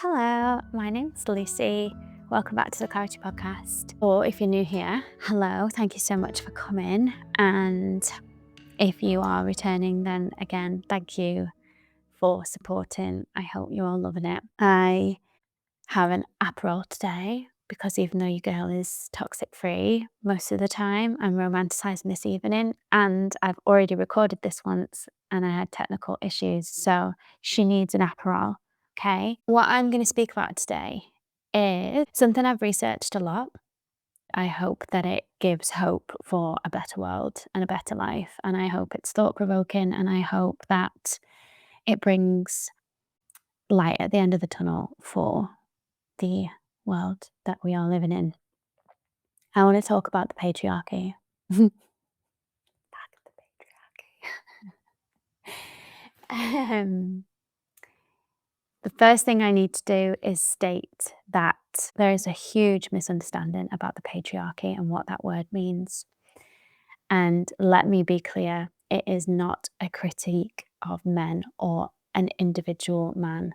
Hello, my name's Lucy. Welcome back to the Clarity Podcast. Or if you're new here, hello, thank you so much for coming. And if you are returning, then again, thank you for supporting. I hope you're all loving it. I have an Aperol today because even though your girl is toxic free most of the time, I'm romanticizing this evening, and I've already recorded this once and I had technical issues. So she needs an Aperol. Okay. What I'm going to speak about today is something I've researched a lot. I hope that it gives hope for a better world and a better life. And I hope it's thought provoking. And I hope that it brings light at the end of the tunnel for the world that we are living in. I want to talk about the patriarchy. Back to the patriarchy. The first thing I need to do is state that there is a huge misunderstanding about the patriarchy and what that word means. And let me be clear, it is not a critique of men or an individual man.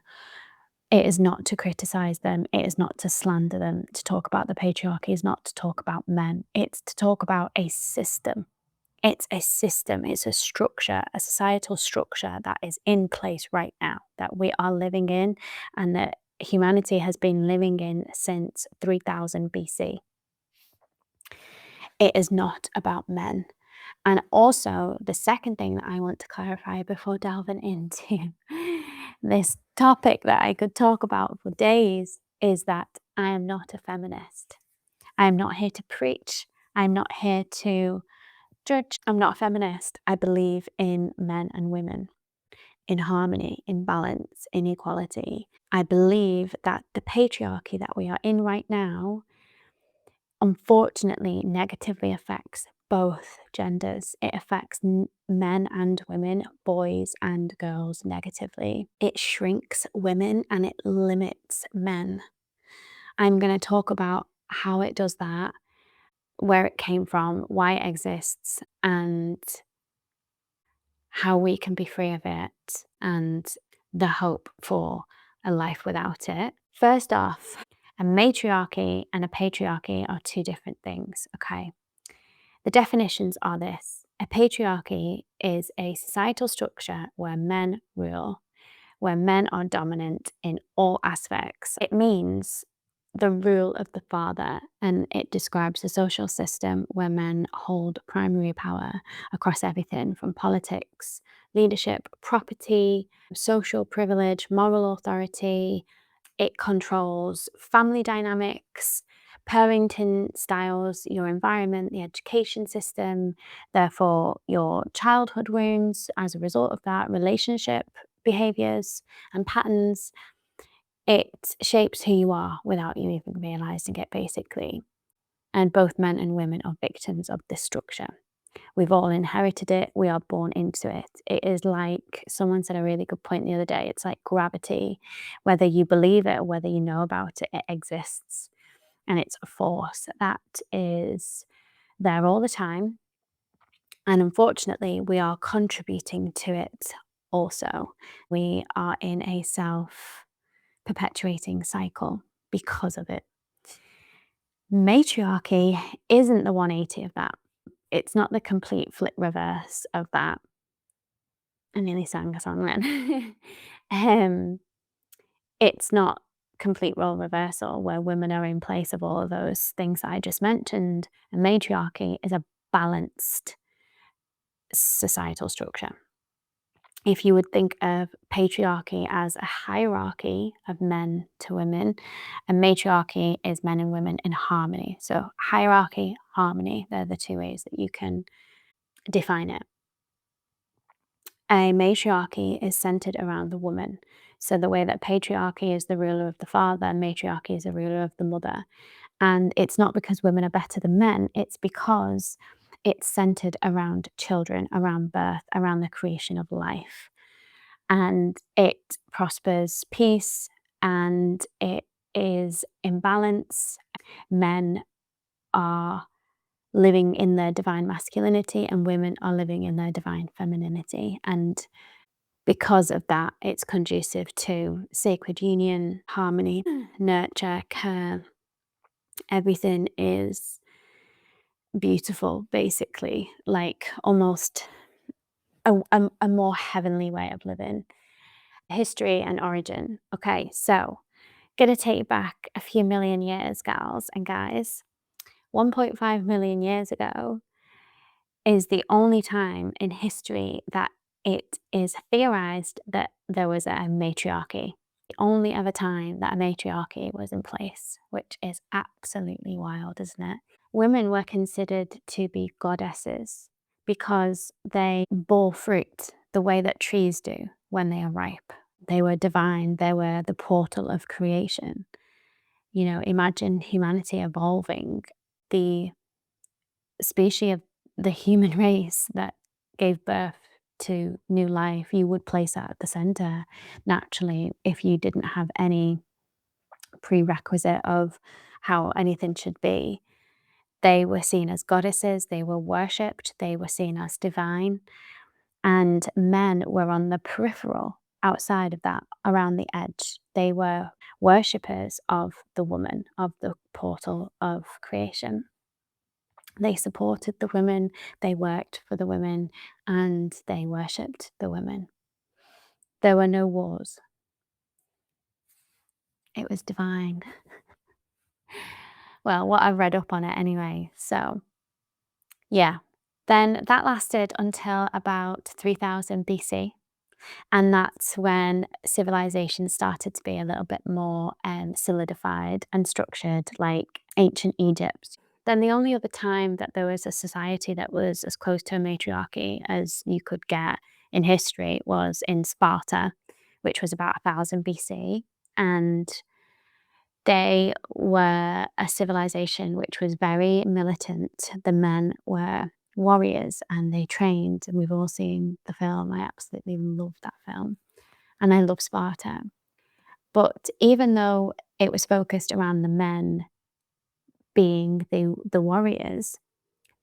It is not to criticize them. It is not to slander them. To talk about the patriarchy is not to talk about men. It's to talk about a system. It's a system, it's a structure, a societal structure that is in place right now, that we are living in and that humanity has been living in since 3000 BC. It is not about men. And also, the second thing that I want to clarify before delving into this topic that I could talk about for days is that I am not a feminist. I am not here to preach. I'm not here to judge. I'm not a feminist. I believe in men and women, in harmony, in balance, in equality. I believe that the patriarchy that we are in right now, unfortunately, negatively affects both genders. It affects men and women, boys and girls negatively. It shrinks women and it limits men. I'm going to talk about how it does that, where it came from, why it exists, and how we can be free of it, and the hope for a life without it. First off, a matriarchy and a patriarchy are two different things, okay? The definitions are this. A patriarchy is a societal structure where men rule, where men are dominant in all aspects. It means the rule of the father, and it describes a social system where men hold primary power across everything from politics, leadership, property, social privilege, moral authority. It controls family dynamics, parenting styles, your environment, the education system, therefore your childhood wounds as a result of that, relationship behaviors and patterns. It shapes who you are without you even realizing it, basically. And both men and women are victims of this structure. We've all inherited it. We are born into it. It is like someone said a really good point the other day. It's like gravity. Whether you believe it or whether you know about it, it exists. And it's a force that is there all the time. And unfortunately, we are contributing to it also. We are in a self perpetuating cycle because of it. Matriarchy isn't the 180 of that. It's not the complete flip reverse of that. I nearly sang a song then. It's not complete role reversal where women are in place of all of those things I just mentioned. And matriarchy is a balanced societal structure. If you would think of patriarchy as a hierarchy of men to women, and matriarchy is men and women in harmony. So hierarchy, harmony, they're the two ways that you can define it. A matriarchy is centered around the woman. So the way that patriarchy is the ruler of the father, matriarchy is the ruler of the mother. And it's not because women are better than men, it's because it's centered around children, around birth, around the creation of life. And it prospers peace and it is in balance. Men are living in their divine masculinity and women are living in their divine femininity. And Because of that, it's conducive to sacred union, harmony, nurture, care. Everything is beautiful, basically, like almost a more heavenly way of living. History and origin. Okay, so gonna take you back a few million years, gals and guys. 1.5 million years ago is the only time in history that it is theorized that there was a matriarchy. The only other time that a matriarchy was in place, which is absolutely wild, isn't it? Women were considered to be goddesses because they bore fruit the way that trees do when they are ripe. They were divine, they were the portal of creation. You know, imagine humanity evolving, the species of the human race that gave birth to new life. You would place that at the center naturally if you didn't have any prerequisite of how anything should be. They were seen as goddesses, they were worshipped, they were seen as divine, and men were on the peripheral outside of that, around the edge. They were worshippers of the woman, of the portal of creation. They supported the women, they worked for the women, and they worshipped the women. There were no wars. It was divine. Well, what I've read up on it anyway, so yeah. Then that lasted until about 3000 BC, and that's when civilization started to be a little bit more solidified and structured, like ancient Egypt. Then the only other time that there was a society that was as close to a matriarchy as you could get in history was in Sparta, which was about 1000 BC, and they were a civilization which was very militant. The men were warriors and they trained, and we've all seen the film. I absolutely love that film. And I love Sparta. But even though it was focused around the men being the warriors,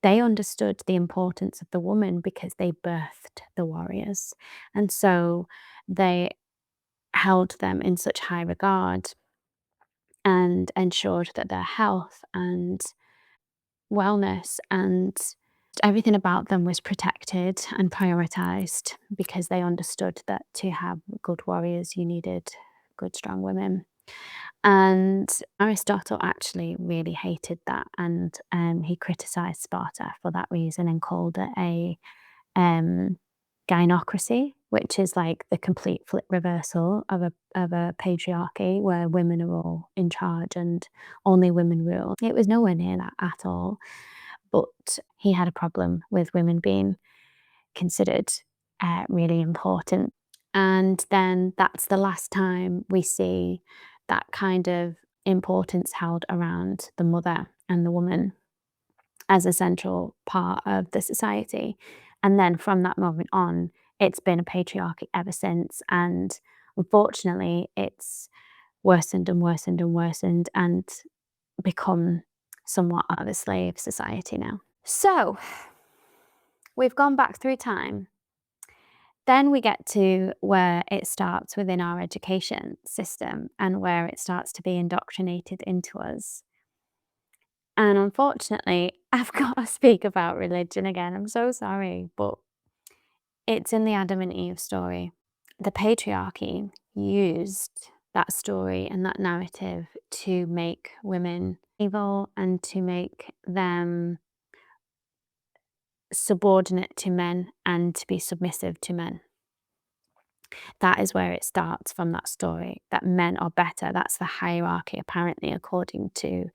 they understood the importance of the woman because they birthed the warriors. And so they held them in such high regard and ensured that their health and wellness and everything about them was protected and prioritized because they understood that to have good warriors, you needed good, strong women. And Aristotle actually really hated that, and he criticized Sparta for that reason and called it a Gynocracy, which is like the complete flip reversal of a patriarchy where women are all in charge and only women rule. It was nowhere near that at all. But he had a problem with women being considered really important. And then that's the last time we see that kind of importance held around the mother and the woman as a central part of the society. And then from that moment on, it's been a patriarchy ever since. And unfortunately, it's worsened and worsened and worsened and become somewhat of a slave society now. So we've gone back through time. Then we get to where it starts within our education system and where it starts to be indoctrinated into us. And unfortunately, I've got to speak about religion again. I'm so sorry, but it's in the Adam and Eve story. The patriarchy used that story and that narrative to make women evil and to make them subordinate to men and to be submissive to men. That is where it starts from that story, that men are better. That's the hierarchy, apparently, according to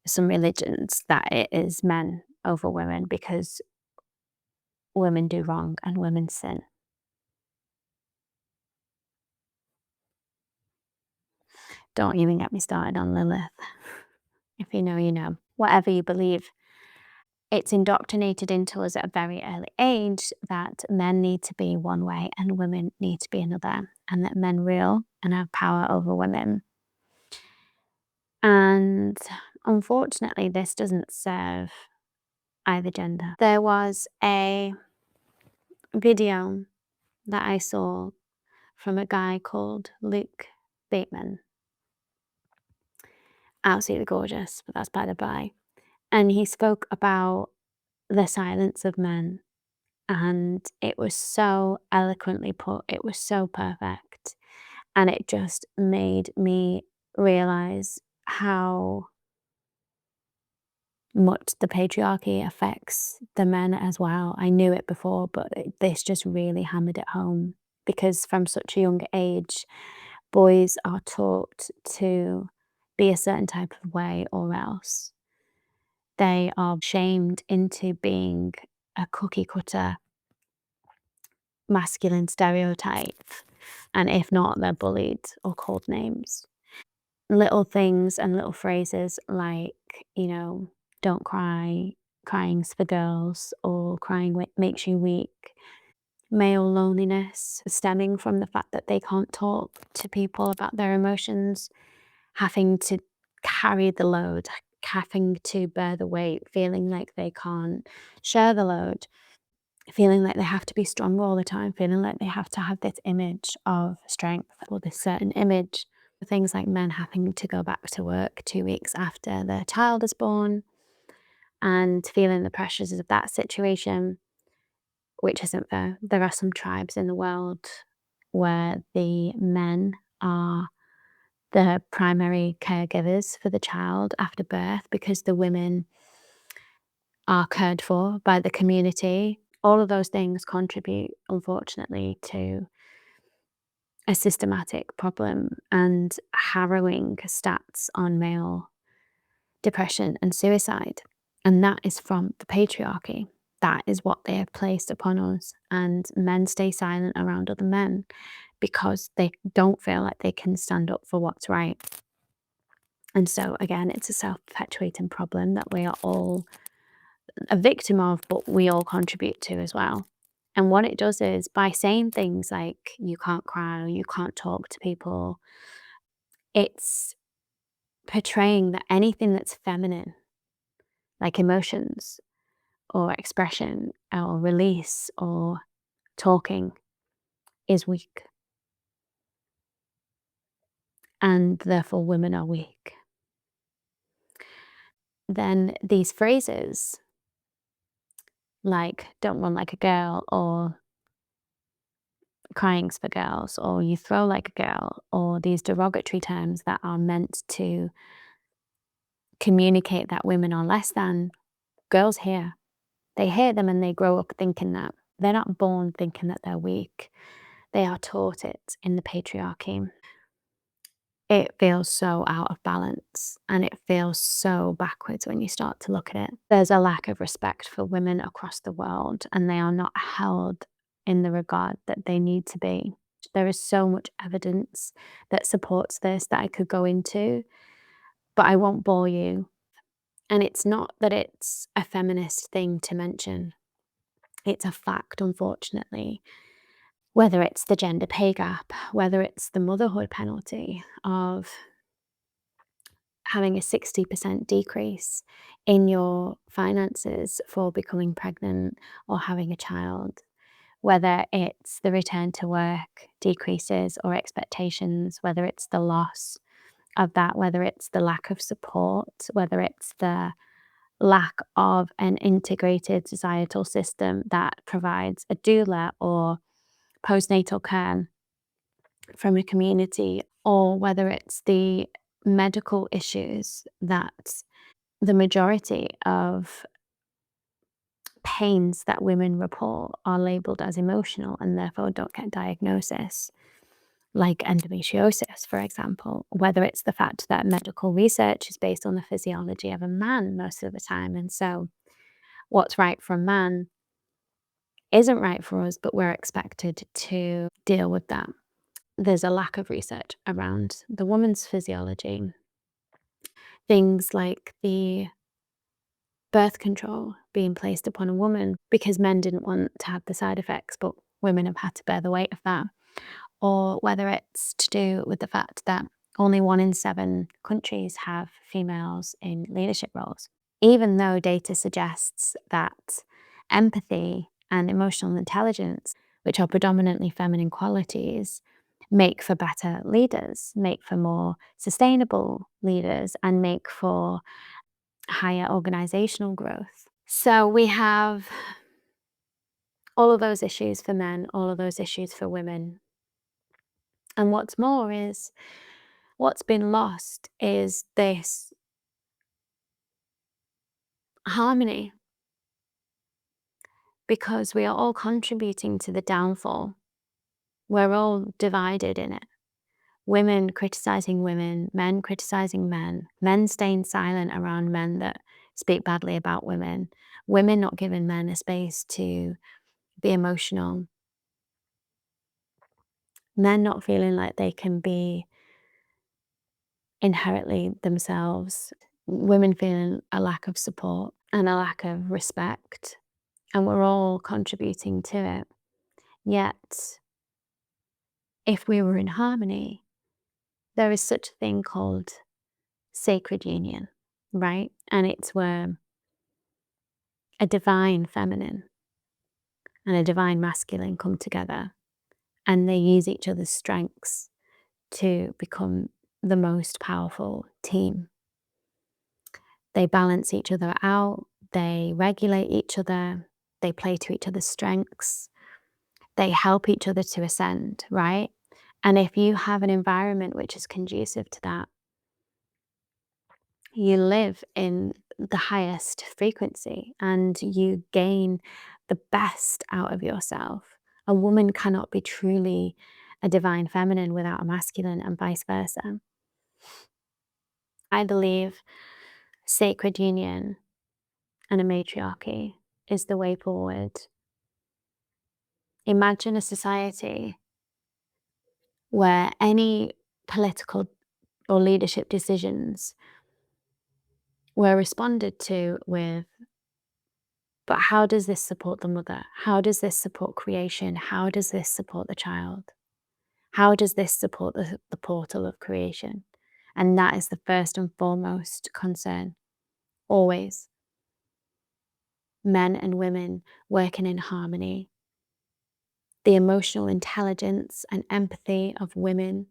some religions, that it is men over women because women do wrong and women sin. Don't even get me started on Lilith. If you know, you know. Whatever you believe, it's indoctrinated into us at a very early age that men need to be one way and women need to be another, and that men rule and have power over women. And unfortunately, this doesn't serve either gender. There was a video that I saw from a guy called Luke Bateman. Absolutely gorgeous, but that's by the by. And he spoke about the silence of men, and it was so eloquently put, it was so perfect, and it just made me realize how much the patriarchy affects the men as well. I knew it before, but this just really hammered it home, because from such a young age, boys are taught to be a certain type of way, or else they are shamed into being a cookie cutter masculine stereotype, and if not, they're bullied or called names. Little things and little phrases like, "Don't cry, crying's for girls," or "Crying makes you weak." Male loneliness stemming from the fact that they can't talk to people about their emotions, having to carry the load, having to bear the weight, feeling like they can't share the load, feeling like they have to be strong all the time, feeling like they have to have this image of strength or this certain image. Things like men having to go back to work 2 weeks after their child is born and feeling the pressures of that situation, which isn't fair. There are some tribes in the world where the men are the primary caregivers for the child after birth because the women are cared for by the community. All of those things contribute, unfortunately, to a systematic problem and harrowing stats on male depression and suicide. And that is from the patriarchy. That is what they have placed upon us. And men stay silent around other men because they don't feel like they can stand up for what's right. And so, again, it's a self perpetuating problem that we are all a victim of, but we all contribute to as well. And what it does is, by saying things like, you can't cry, you can't talk to people, it's portraying that anything that's feminine, like emotions or expression or release or talking, is weak. And therefore, women are weak. Then these phrases like, don't run like a girl, or crying's for girls, or you throw like a girl, or these derogatory terms that are meant to communicate that women are less than, girls hear. They hear them and they grow up thinking that. They're not born thinking that they're weak. They are taught it in the patriarchy. It feels so out of balance and it feels so backwards when you start to look at it. There's a lack of respect for women across the world, and they are not held in the regard that they need to be. There is so much evidence that supports this that I could go into, but I won't bore you. And it's not that it's a feminist thing to mention, it's a fact, unfortunately. Whether it's the gender pay gap, whether it's the motherhood penalty of having a 60% decrease in your finances for becoming pregnant or having a child, whether it's the return to work decreases or expectations, whether it's the loss of that, whether it's the lack of support, whether it's the lack of an integrated societal system that provides a doula or postnatal care from a community, or whether it's the medical issues that the majority of pains that women report are labeled as emotional and therefore don't get diagnosis, like endometriosis, for example, whether it's the fact that medical research is based on the physiology of a man most of the time. And so what's right for a man isn't right for us, but we're expected to deal with that. There's a lack of research around the woman's physiology. Things like the birth control being placed upon a woman because men didn't want to have the side effects, but women have had to bear the weight of that. Or whether it's to do with the fact that only 1 in 7 countries have females in leadership roles. Even though data suggests that empathy and emotional intelligence which are predominantly feminine qualities, make for better leaders, make for more sustainable leaders, and make for higher organizational growth. So we have all of those issues for men, all of those issues for women. And what's more is, what's been lost is this harmony, because we are all contributing to the downfall. We're all divided in it. Women criticizing women, men criticizing men staying silent around men that speak badly about women not giving men a space to be emotional, men not feeling like they can be inherently themselves, women feeling a lack of support and a lack of respect, and we're all contributing to it. Yet, if we were in harmony, there is such a thing called sacred union, right? And it's where a divine feminine and a divine masculine come together, and they use each other's strengths to become the most powerful team. They balance each other out, they regulate each other, they play to each other's strengths, they help each other to ascend, right? And if you have an environment which is conducive to that, you live in the highest frequency and you gain the best out of yourself. A woman cannot be truly a divine feminine without a masculine, and vice versa. I believe sacred union and a matriarchy is the way forward. Imagine a society where any political or leadership decisions were responded to with, but how does this support the mother? How does this support creation? How does this support the child? How does this support the portal of creation? And that is the first and foremost concern, always. Men and women working in harmony. The emotional intelligence and empathy of women,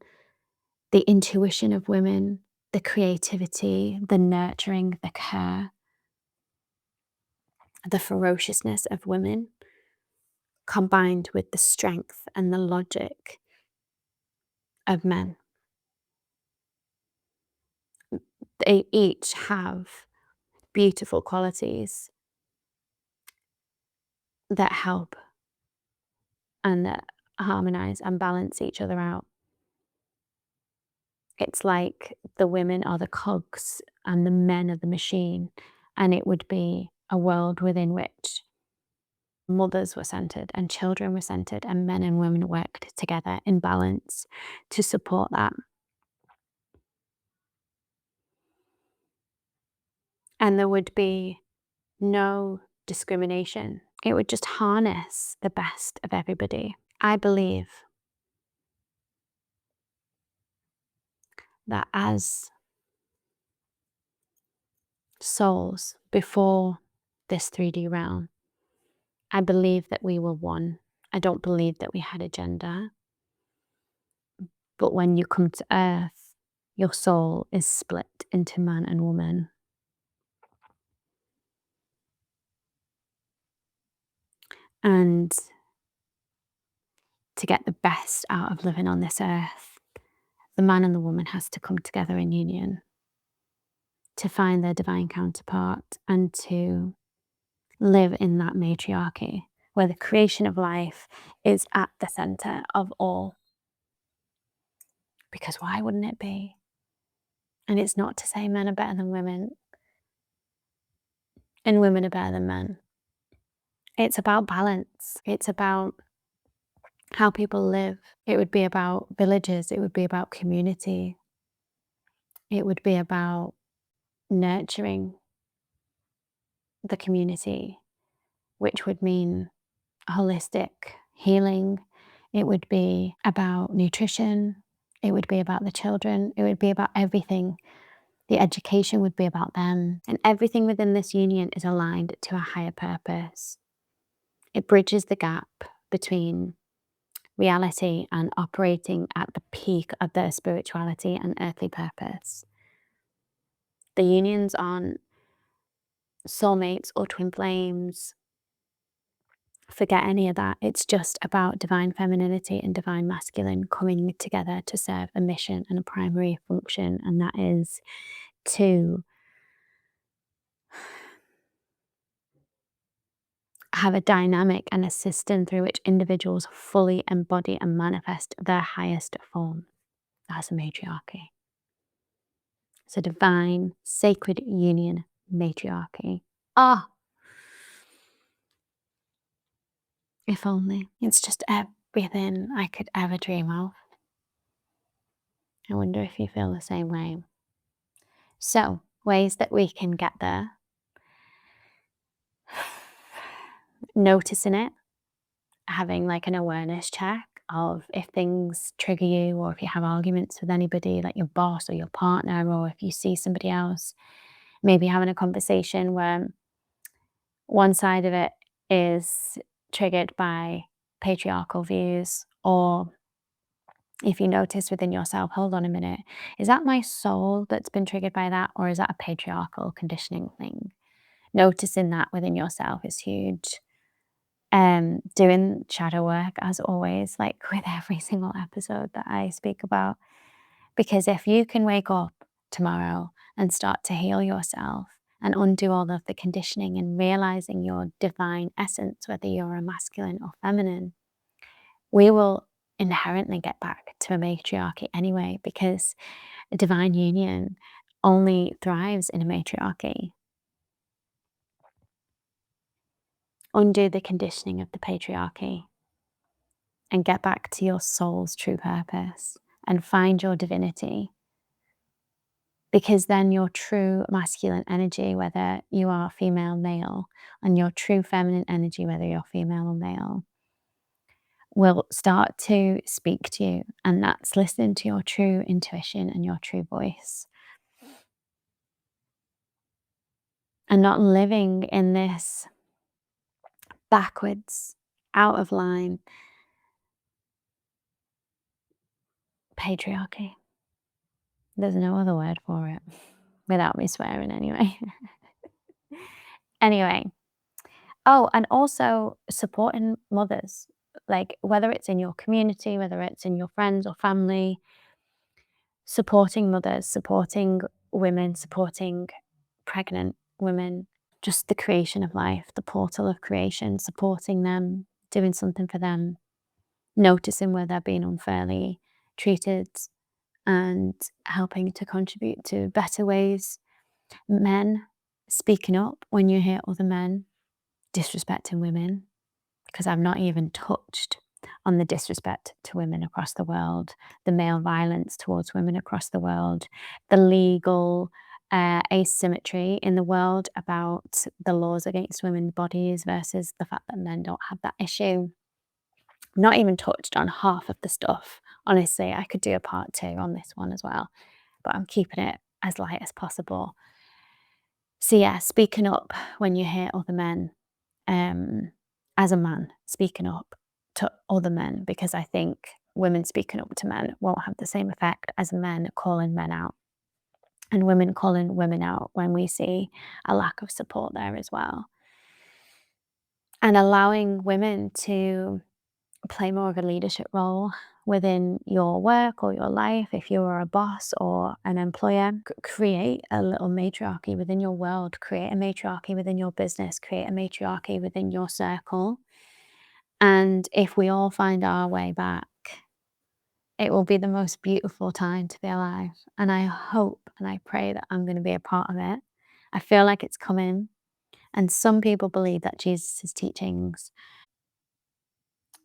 the intuition of women, the creativity, the nurturing, the care, the ferociousness of women, combined with the strength and the logic of men. They each have beautiful qualities that help and that harmonize and balance each other out. It's like the women are the cogs and the men are the machine, and it would be a world within which mothers were centered and children were centered and men and women worked together in balance to support that. And there would be no discrimination. It would just harness the best of everybody. I believe that as souls before this 3D realm, I believe that we were one. I don't believe that we had a gender. But when you come to earth, your soul is split into man and woman. And to get the best out of living on this earth, the man and the woman has to come together in union to find their divine counterpart and to live in that matriarchy where the creation of life is at the center of all. Because why wouldn't it be? And it's not to say men are better than women and women are better than men. It's about balance. It's about how people live. It would be about villages. It would be about community. It would be about nurturing the community, which would mean holistic healing. It would be about nutrition. It would be about the children. It would be about everything. The education would be about them. And everything within this union is aligned to a higher purpose. It bridges the gap between reality and operating at the peak of their spirituality and earthly purpose. The unions aren't soulmates or twin flames. Forget any of that. It's just about divine femininity and divine masculine coming together to serve a mission and a primary function, and that is to have a dynamic and a system through which individuals fully embody and manifest their highest form. That's a matriarchy. It's a divine, sacred union matriarchy. Ah, if only. It's just everything I could ever dream of. I wonder if you feel the same way. So, ways that we can get there. Noticing it, having like an awareness check of if things trigger you, or if you have arguments with anybody, like your boss or your partner, or if you see somebody else, maybe having a conversation where one side of it is triggered by patriarchal views, or if you notice within yourself, hold on a minute, is that my soul that's been triggered by that, or is that a patriarchal conditioning thing? Noticing that within yourself is huge. Doing shadow work, as always, like with every single episode that I speak about, because if you can wake up tomorrow and start to heal yourself and undo all of the conditioning and realizing your divine essence, whether you're a masculine or feminine, we will inherently get back to a matriarchy anyway, because a divine union only thrives in a matriarchy. Undo the conditioning of the patriarchy and get back to your soul's true purpose and find your divinity. Because then your true masculine energy, whether you are female, male, and your true feminine energy, whether you're female or male, will start to speak to you. And that's listening to your true intuition and your true voice. And not living in this backwards, out of line patriarchy. There's no other word for it without me swearing anyway. Anyway. Oh, and also supporting mothers, like whether it's in your community, whether it's in your friends or family, supporting mothers, supporting women, supporting pregnant women, just the creation of life, the portal of creation, supporting them, doing something for them, noticing where they're being unfairly treated and helping to contribute to better ways. Men, speaking up when you hear other men disrespecting women, because I've not even touched on the disrespect to women across the world, the male violence towards women across the world, the legal asymmetry in the world about the laws against women's bodies versus the fact that men don't have that issue. Not even touched on half of the stuff. Honestly, I could do a part 2 on this one as well, but I'm keeping it as light as possible. So yeah, speaking up when you hear other men, as a man speaking up to other men, because I think women speaking up to men won't have the same effect as men calling men out, and women calling women out when we see a lack of support there as well. And allowing women to play more of a leadership role within your work or your life. If you are a boss or an employer, create a little matriarchy within your world, create a matriarchy within your business, create a matriarchy within your circle. And if we all find our way back, it will be the most beautiful time to be alive. And I hope and I pray that I'm going to be a part of it. I feel like it's coming. And some people believe that Jesus' teachings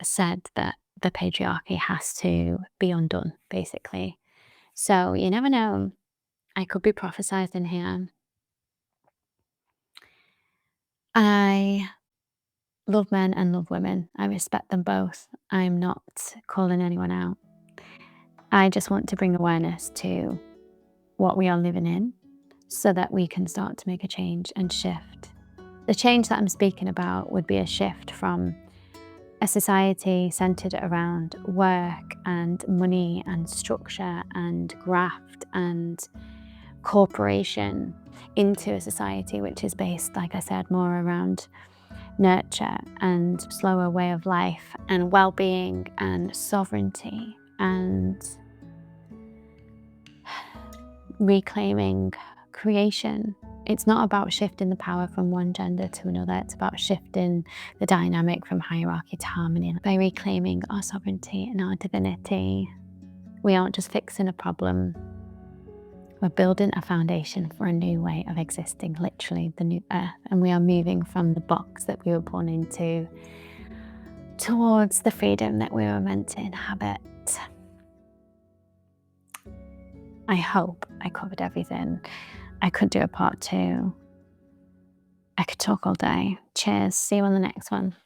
said that the patriarchy has to be undone, basically. So you never know. I could be prophesized in here. I love men and love women. I respect them both. I'm not calling anyone out. I just want to bring awareness to what we are living in so that we can start to make a change and shift. The change that I'm speaking about would be a shift from a society centered around work and money and structure and graft and corporation into a society which is based, like I said, more around nurture and slower way of life and well-being and sovereignty and reclaiming creation. It's not about shifting the power from one gender to another, it's about shifting the dynamic from hierarchy to harmony. By reclaiming our sovereignty and our divinity, we aren't just fixing a problem, we're building a foundation for a new way of existing, literally the new earth. And we are moving from the box that we were born into towards the freedom that we were meant to inhabit. I hope I covered everything. I could do a part 2. I could talk all day. Cheers. See you on the next one.